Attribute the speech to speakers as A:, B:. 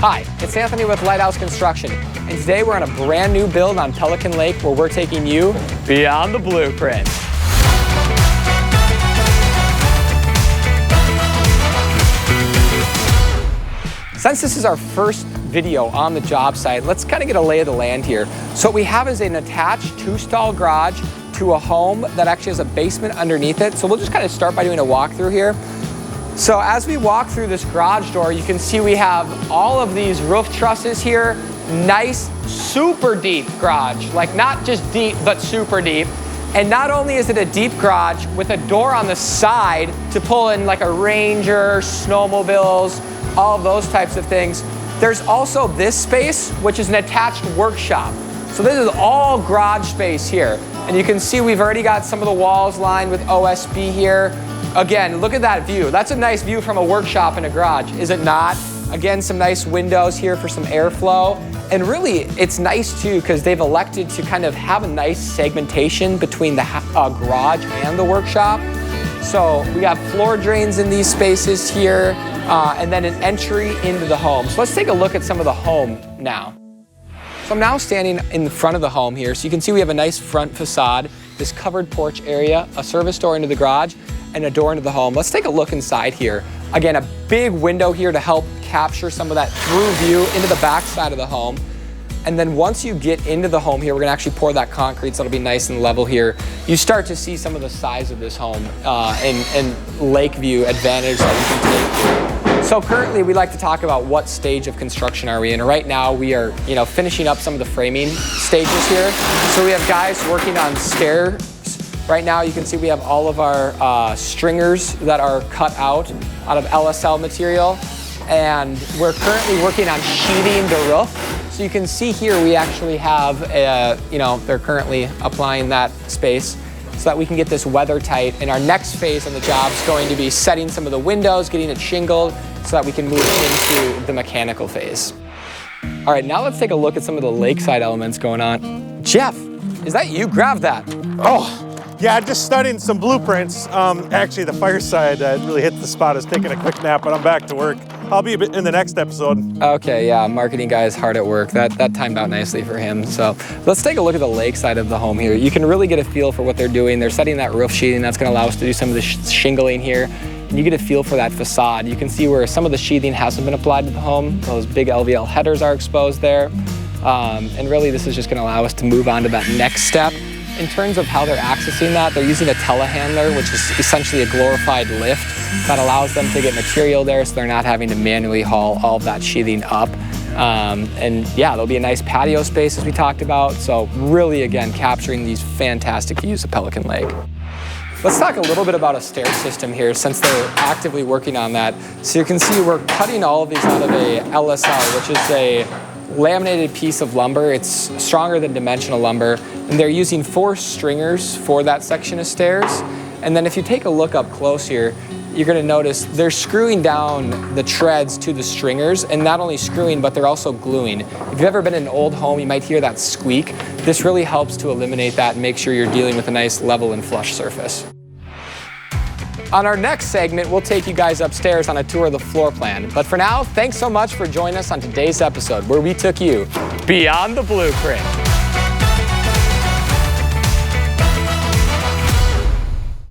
A: Hi, it's Anthony with Lighthouse Construction, and today we're on a brand new build on Pelican Lake where we're taking you beyond the blueprint. Since this is our first video on the job site, let's kind of get a lay of the land here. So what we have is an attached two-stall garage to a home that actually has a basement underneath it. So we'll just kind of start by doing a walkthrough here. So as we walk through this garage door, you can see we have all of these roof trusses here. Nice, super deep garage. Like not just deep, but super deep. And not only is it a deep garage with a door on the side to pull in like a Ranger, snowmobiles, all of those types of things. There's also this space, which is an attached workshop. So this is all garage space here. And you can see we've already got some of the walls lined with OSB here. Again, look at that view. That's a nice view from a workshop in a garage, is it not? Again, some nice windows here for some airflow. And really, it's nice too, because they've elected to kind of have a nice segmentation between the garage and the workshop. So we got floor drains in these spaces here, and then an entry into the home. So let's take a look at some of the home now. So I'm now standing in the front of the home here. So you can see we have a nice front facade, this covered porch area, a service door into the garage, and a door into the home. Let's take a look inside here. Again, a big window here to help capture some of that through view into the back side of the home. And then once you get into the home here, we're gonna actually pour that concrete so it'll be nice and level here. You start to see some of the size of this home and lake view advantage that you can take here. So currently we like to talk about what stage of construction are we in. Right now we are finishing up some of the framing stages here. So we have guys working on stairs. Right now you can see we have all of our stringers that are cut out of LSL material. And we're currently working on sheathing the roof. So you can see here we actually have, they're currently applying that space so that we can get this weather tight. And our next phase on the job is going to be setting some of the windows, getting it shingled so that we can move into the mechanical phase. All right, now let's take a look at some of the lakeside elements going on. Jeff, is that you? Grab that.
B: Oh. Yeah, just studying some blueprints. Actually, the fireside really hit the spot. I was taking a quick nap, but I'm back to work. I'll be in the next episode.
A: Okay, yeah, marketing guy is hard at work. That timed out nicely for him. So let's take a look at the lake side of the home here. You can really get a feel for what they're doing. They're setting that roof sheathing. That's gonna allow us to do some of the shingling here. And you get a feel for that facade. You can see where some of the sheathing hasn't been applied to the home. Those big LVL headers are exposed there. And really this is just gonna allow us to move on to that next step. In terms of how they're accessing that, they're using a telehandler, which is essentially a glorified lift that allows them to get material there so they're not having to manually haul all of that sheathing up. And yeah, there'll be a nice patio space as we talked about. So really, again, capturing these fantastic views of Pelican Lake. Let's talk a little bit about a stair system here since they're actively working on that. So you can see we're cutting all of these out of a LSL, which is a laminated piece of lumber. It's stronger than dimensional lumber, and they're using 4 stringers for that section of stairs. And then if you take a look up close here, you're going to notice they're screwing down the treads to the stringers, and not only screwing, but they're also gluing. If you've ever been in an old home, you might hear that squeak. This really helps to eliminate that and make sure you're dealing with a nice level and flush surface. On our next segment, we'll take you guys upstairs on a tour of the floor plan. But for now, thanks so much for joining us on today's episode where we took you beyond the blueprint.